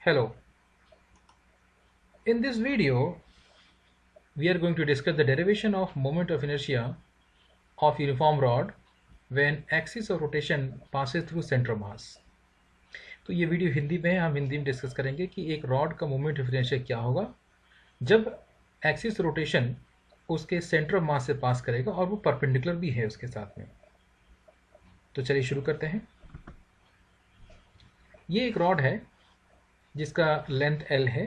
Hello. In this video, we are going to discuss the derivation of moment of inertia of uniform rod when axis of rotation passes through center of mass. तो ये video Hindi में है, हम हिंदी में discuss करेंगे कि एक rod का मोमेंट ऑफ इनर्शिया क्या होगा जब एक्सिस रोटेशन उसके सेंटर ऑफ मास से पास करेगा और वो परपेंडिकुलर भी है उसके साथ में। तो चलिए शुरू करते हैं। ये एक रॉड है जिसका लेंथ L है।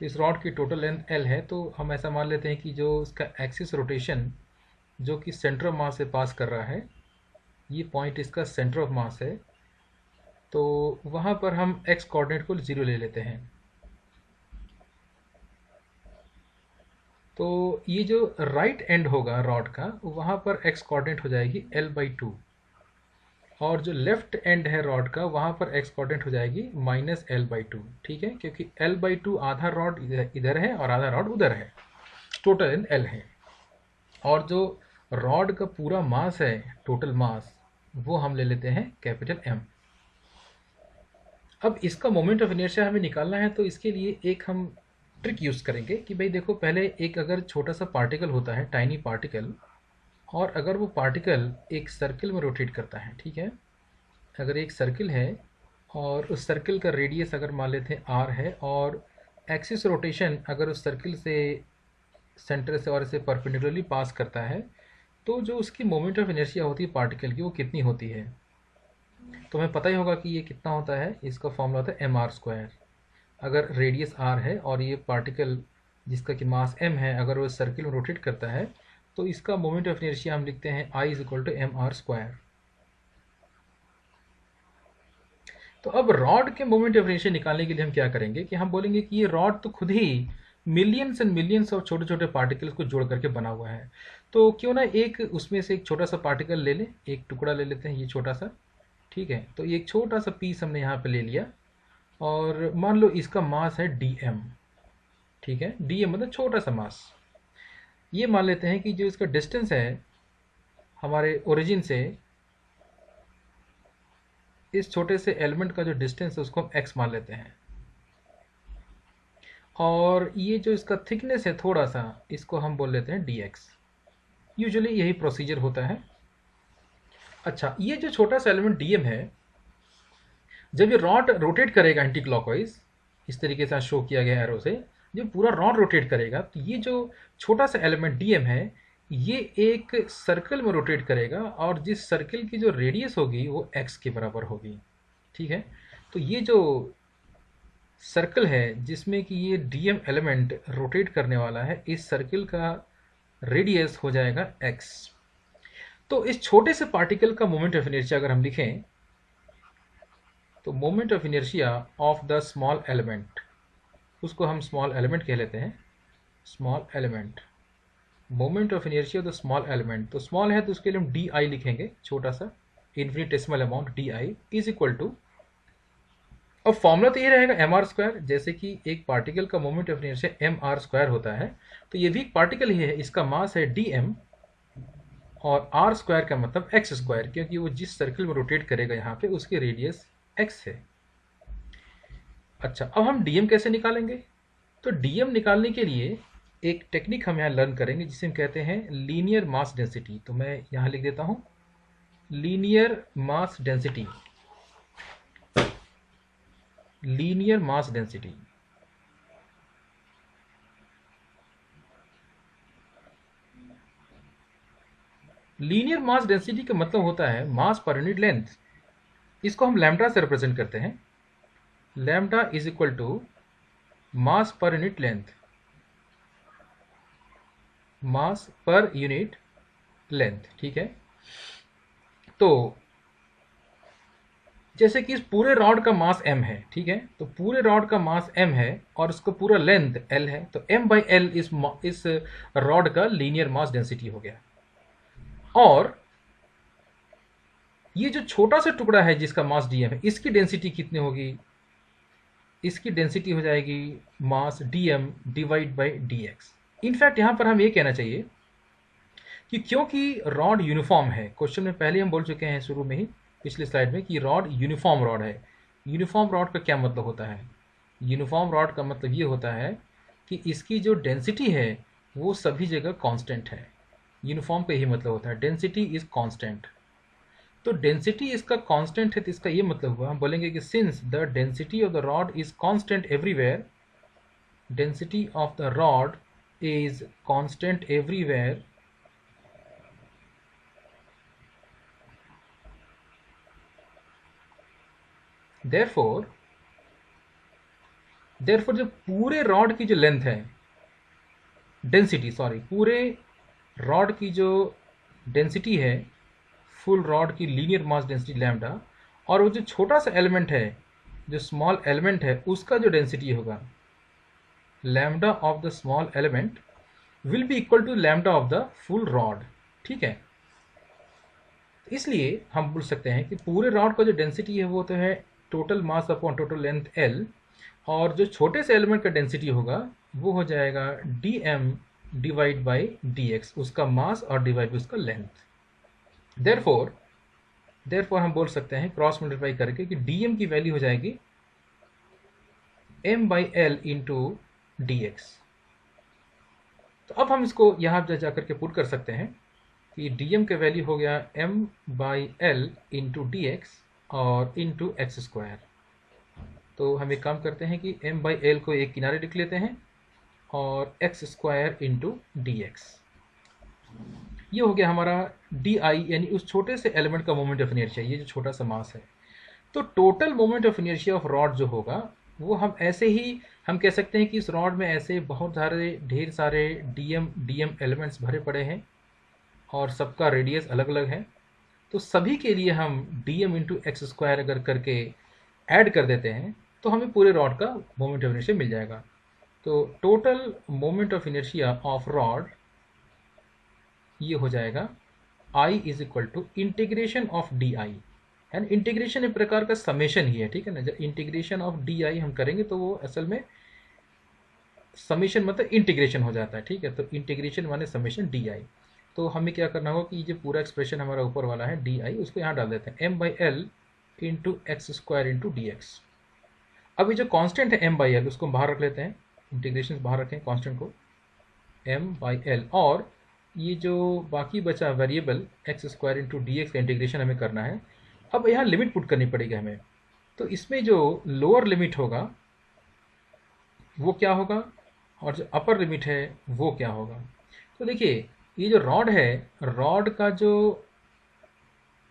तो इस रॉड की टोटल लेंथ L है, तो हम ऐसा मान लेते हैं कि जो इसका एक्सिस रोटेशन जो कि सेंटर ऑफ मास से पास कर रहा है, ये पॉइंट इसका सेंटर ऑफ मास है, तो वहाँ पर हम x कोऑर्डिनेट को 0 ले लेते हैं। तो ये जो राइट एंड होगा रॉड का, वहाँ पर x कोऑर्डिनेट हो जाएगी L/2, और जो लेफ्ट एंड है रॉड का, वहाँ पर x कोऑर्डिनेट हो जाएगी -L/2। ठीक है, क्योंकि L/2 आधा रॉड इधर है और आधा रॉड उधर है, टोटल इन L है। और जो रॉड का पूरा मास है, टोटल मास, वो हम ले लेते हैं कैपिटल M। अब इसका मोमेंट ऑफ इनर्शिया हमें निकालना है, तो इसके लिए एक हम ट्रिक यूज़ करेंगे कि भाई देखो, पहले एक अगर छोटा सा पार्टिकल होता है, टाइनी पार्टिकल, और अगर वो पार्टिकल एक सर्किल में रोटेट करता है, ठीक है, अगर एक सर्किल है और उस सर्किल का रेडियस अगर मान लेते हैं r है, और एक्सिस रोटेशन अगर उस सर्किल से सेंटर से और इसे परपेंडिकुलरली पास करता है, तो जो उसकी मोमेंट ऑफ इनर्शिया होती है पार्टिकल की, वो कितनी होती है। तो हमें पता ही होगा कि ये कितना होता है, इसका फॉर्मूला होता है mr²। अगर रेडियस r है और ये पार्टिकल जिसका कि मास m है, अगर वो सर्किल में रोटेट करता है, तो इसका मोमेंट ऑफ इनर्शिया हम लिखते हैं I = mr²। तो अब रॉड के मोमेंट ऑफ इनर्शिया निकालने के लिए हम क्या करेंगे कि हम बोलेंगे कि ये रॉड तो खुद ही मिलियंस एंड मिलियंस ऑफ छोटे छोटे पार्टिकल्स को जोड़ करके बना हुआ है, तो क्यों ना एक उसमें से एक छोटा सा पार्टिकल ले लें, एक टुकड़ा ले लेते हैं, ये छोटा सा, ठीक है। तो ये एक छोटा सा पीस हमने यहाँ पे ले लिया, और मान लो इसका मास है dm, ठीक है, dm मतलब छोटा सा मास। ये मान लेते हैं कि जो इसका डिस्टेंस है हमारे ओरिजिन से इस छोटे से एलिमेंट का जो डिस्टेंस है, उसको हम x मान लेते हैं, और ये जो इसका थिकनेस है थोड़ा सा, इसको हम बोल लेते हैं dx। यूजुअली यही प्रोसीजर होता है। अच्छा, ये जो छोटा सा एलिमेंट dm है, जब ये रॉड रोटेट करेगा एंटी क्लॉकवाइज, इस तरीके से शो किया गया एरो से, जब पूरा रॉड रोटेट करेगा, तो ये जो छोटा सा एलिमेंट dm है, ये एक सर्कल में रोटेट करेगा, और जिस सर्कल की जो रेडियस होगी वो x के बराबर होगी, ठीक है। तो ये जो सर्कल है जिसमें कि ये dm एलिमेंट रोटेट करने वाला है, इस सर्कल का रेडियस हो जाएगा x। तो इस छोटे से पार्टिकल का मोमेंट ऑफ इनर्शिया अगर हम लिखें, तो moment of inertia of the small element, उसको हम स्मॉल एलिमेंट कह लेते हैं, small element, moment of inertia of the small element. तो स्मॉल है तो उसके लिए हम डी लिखेंगे, छोटा सा infinitesimal amount d is equal to, अब फॉर्मूला तो ये रहेगा mr²। जैसे कि एक पार्टिकल का मोमेंट ऑफ इनर्शिया mr² होता है, तो ये भी एक पार्टिकल ही है, इसका मास है dm, और r² का मतलब x², क्योंकि वो जिस सर्कल में रोटेट करेगा यहाँ पे, उसकी रेडियस x है। अच्छा, अब हम dm कैसे निकालेंगे। तो dm निकालने के लिए एक टेक्निक हम यहाँ लर्न करेंगे जिसे हम कहते हैं लीनियर मास डेंसिटी। तो मैं यहाँ लिख देता हूँ linear mass density, linear mass density. Linear mass density का मतलब होता है मास पर यूनिट लेंथ। इसको हम लैम्ब्डा से रिप्रेजेंट करते हैं, lambda is equal to mass per unit length, mass per unit length, ठीक है। तो जैसे कि इस पूरे रॉड का मास m है, ठीक है, तो पूरे रॉड का मास m है और उसका पूरा लेंथ l है, तो m/l इस रॉड का लीनियर मास डेंसिटी हो गया। और ये जो छोटा सा टुकड़ा है जिसका मास dm है, इसकी डेंसिटी कितनी होगी, इसकी डेंसिटी हो जाएगी मास dm divide by dx। In fact यहाँ पर हम ये कहना चाहिए कि क्योंकि रॉड यूनिफॉर्म है, क्वेश्चन में पहले हम बोल चुके हैं शुरू में ही, पिछले स्लाइड में, कि रॉड यूनिफॉर्म रॉड है, यूनिफॉर्म रॉड का क्या मतलब होता है? यूनिफॉर्म रॉड का मतलब ये होता है कि इसकी जो डेंसिटी है वो सभी जगह कांस्टेंट है। यूनिफॉर्म का यही मतलब होता है, डेंसिटी इज कांस्टेंट। तो डेंसिटी इसका कांस्टेंट है तो इसका ये मतलब हुआ, हम बोलेंगे कि since the density of the rod is constant everywhere, density of the rod is constant everywhere, therefore therefore जो पूरे रॉड की जो लेंथ है, डेंसिटी सॉरी, पूरे रॉड की जो डेंसिटी है, फुल रॉड की लीनियर मास डेंसिटी लैम्डा, और वो जो छोटा सा एलिमेंट है, जो स्मॉल एलिमेंट है, उसका जो डेंसिटी होगा, lambda of the small element will be equal to lambda of the full rod. ठीक है, इसलिए हम बोल सकते हैं कि पूरे रॉड का जो डेंसिटी है वो तो है total mass upon total length L, और जो छोटे से एलिमेंट का डेंसिटी होगा वो हो जाएगा dm डिवाइड बाई dx, उसका मास और डिवाइड बाई उसका लेंथ। देयरफॉर हम बोल सकते हैं क्रॉस मल्टीप्लाई करके कि dm की वैल्यू हो जाएगी m by l into d x. तो अब हम इसको यहाँ पे जा करके पुट कर सकते हैं कि dm का वैल्यू हो गया m by l into d x और इंटू एक्स स्क्वायर। तो हम एक काम करते हैं कि m बाई एल को एक किनारे लिख लेते हैं और x square into d x. ये हो गया हमारा डी आई, यानी उस छोटे से एलिमेंट का मोमेंट ऑफ इनर्शिया, ये जो छोटा सा मास है। तो total moment of inertia of rod जो होगा वो हम ऐसे ही हम कह सकते हैं कि इस रॉड में ऐसे बहुत सारे ढेर सारे डीएम एलिमेंट्स भरे पड़े हैं और सबका रेडियस अलग अलग है। तो सभी के लिए हम dm इंटू एक्स स्क्वायर अगर करके ऐड कर देते हैं तो हमें पूरे रॉड का मोमेंट ऑफ इनर्शिया मिल जाएगा। तो total moment of inertia of rod ये हो जाएगा I is equal to integration of d I, and integration एक प्रकार का समेशन ही है। ठीक है ना, जब इंटीग्रेशन ऑफ डी आई हम करेंगे तो वो असल में समेशन मतलब इंटीग्रेशन हो जाता है। ठीक है, तो इंटीग्रेशन माने समेशन डी आई। तो हमें क्या करना होगा कि ये पूरा एक्सप्रेशन हमारा ऊपर वाला है डी आई, उसको यहाँ डाल देते हैं m by l into x square into d x. अब ये जो कांस्टेंट है एम बाई एल उसको हम बाहर रख लेते हैं, इंटीग्रेशन बाहर रखें कांस्टेंट को एम बाई एल, और ये जो बाकी बचा variable x square into d x का इंटीग्रेशन हमें करना है। अब यहाँ लिमिट पुट करनी पड़ेगी हमें। तो इसमें जो लोअर लिमिट होगा वो क्या होगा और जो अपर लिमिट है वो क्या होगा। तो देखिए ये जो रॉड है, रॉड का जो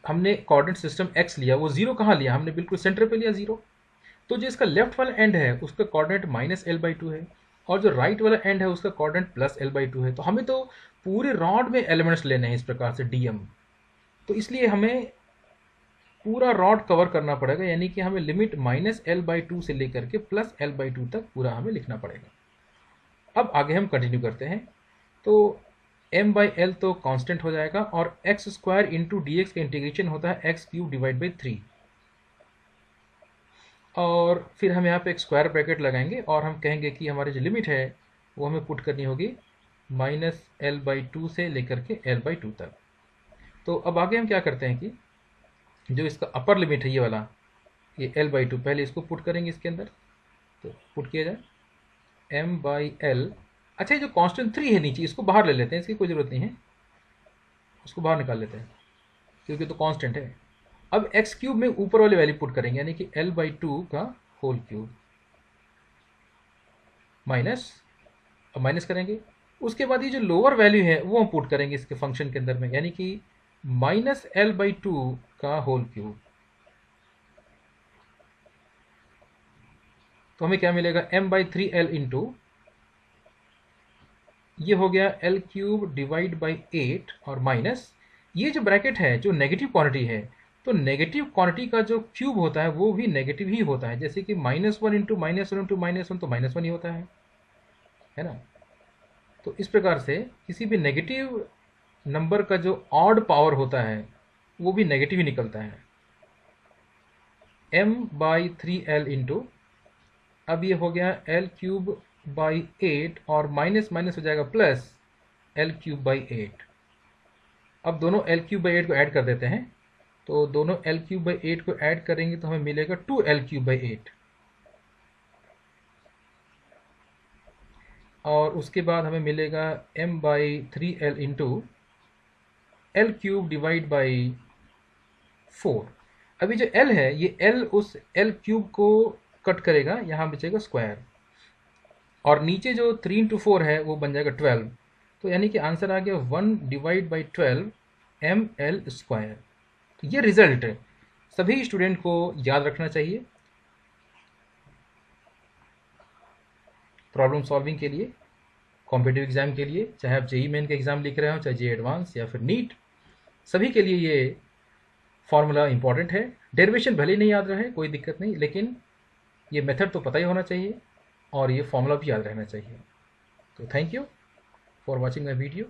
हमने कोऑर्डिनेट सिस्टम एक्स लिया वो जीरो कहाँ लिया, हमने बिल्कुल सेंटर पे लिया जीरो। तो जो इसका लेफ्ट वाला एंड है उसका coordinate minus L by two है, और जो राइट वाला एंड है उसका coordinate plus L by two है। तो हमें तो पूरे रॉड में एलिमेंट्स लेने हैं इस प्रकार से डीएम, तो इसलिए हमें पूरा रॉड कवर करना पड़ेगा, यानी कि हमें limit minus L by two से लेकर के प्लस एल बाई टू तक पूरा हमें लिखना पड़ेगा। अब आगे हम कंटिन्यू करते हैं। तो m बाई एल तो कांस्टेंट हो जाएगा, और x square into d x का इंटीग्रेशन होता है एक्स क्यूब डिवाइड बाई 3, और फिर हम यहाँ पे एक स्क्वायर ब्रैकेट लगाएंगे और हम कहेंगे कि हमारी जो लिमिट है वो हमें पुट करनी होगी माइनस एल बाई टू से लेकर के एल बाई टू तक। तो अब आगे हम क्या करते हैं कि जो इसका अपर लिमिट है ये वाला, ये एल बाई टू, पहले इसको पुट करेंगे इसके अंदर। तो पुट किया जाए m बाई एल। अच्छा, ये जो कांस्टेंट 3 है नीचे इसको बाहर ले लेते हैं, इसकी कोई ज़रूरत नहीं है, उसको बाहर निकाल लेते हैं क्योंकि तो कांस्टेंट है। अब एक्स क्यूब में ऊपर वाली वैल्यू पुट करेंगे, यानी कि एल बाई टू का होल क्यूब माइनस, अब माइनस करेंगे। उसके बाद ये जो लोअर वैल्यू है वो हम पुट करेंगे इसके फंक्शन के अंदर में, यानी कि माइनस एल बाई टू का होल क्यूब। तो हमें क्या मिलेगा, m by three L into ये हो गया एल क्यूब डिवाइड बाई 8 और माइनस ये जो ब्रैकेट है जो नेगेटिव क्वांटिटी है, तो नेगेटिव क्वांटिटी का जो क्यूब होता है वो भी नेगेटिव ही होता है, जैसे कि minus one into minus one into minus one तो माइनस वन ही होता है ना। तो इस प्रकार से किसी भी नेगेटिव नंबर का जो ऑड पावर होता है वो भी नेगेटिव ही निकलता है। m by three L into, अब ये हो गया एल क्यूब बाई 8 और माइनस माइनस हो जाएगा प्लस एल क्यूब बाई 8। अब दोनों एल क्यूब बाई 8 को ऐड कर देते हैं तो दोनों L³/8 को ऐड करेंगे तो हमें मिलेगा 2L³/8। और उसके बाद हमें मिलेगा m/3l into L³ divide by 4। अभी जो L है ये L उस L³ को कट करेगा, यहाँ बचेगा स्क्वायर, और नीचे जो 3 इंटू 4 है वो बन जाएगा 12। तो यानी कि आंसर आ गया 1/12 ml²। तो ये रिजल्ट सभी स्टूडेंट को याद रखना चाहिए प्रॉब्लम सॉल्विंग के लिए, कॉम्पिटिटिव एग्जाम के लिए, चाहे आप जेई मेन का एग्जाम लिख रहे हो, चाहे जेई एडवांस या फिर नीट, सभी के लिए ये फॉर्मूला इंपॉर्टेंट है। डेरिवेशन भले ही नहीं याद रहे कोई दिक्कत नहीं, लेकिन ये मेथड तो पता ही होना चाहिए और ये फॉर्मूला भी याद रहना चाहिए। तो thank you for watching my video.